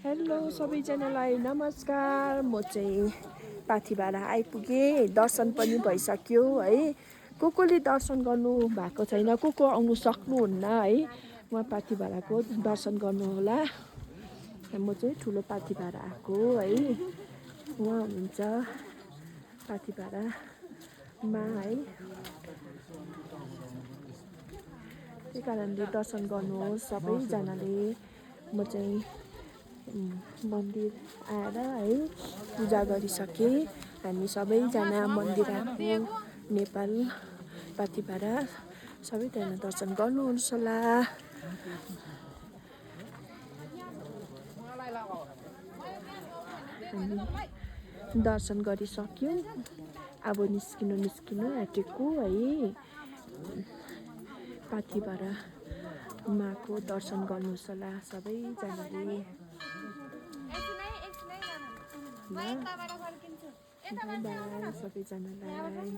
Hello सबैजनालाई नमस्कार। म चाहिँ पाथिभाडा आइपुगेँ। दर्शन पनि भइसक्यो है। कोले दर्शन गर्नु भएको छैन, को आउनु सक्नुहुन्न है, उहाँ पाथिभाडाको दर्शन गर्नु होला। म चाहिँ ठुलो पाथिभाडा आएको है। उहाँ हुनुहुन्छ पाथिभाडामा है। त्यही कारणले दर्शन गर्नुहोस् सबैजनाले। म चाहिँ मन्दिर आएर है पूजा गरिसकेँ। हामी सबैजना मन्दिर आएको नेपाल पाथिभाडा। सबैजना दर्शन गर्नुहोस् होला। हामी दर्शन गरिसक्यौँ। अब निस्किनु आँटेको है। पाथिभाडा माको दर्शन गर्नुहोस् होला सबैजनाले। बाई सबैजनालाई।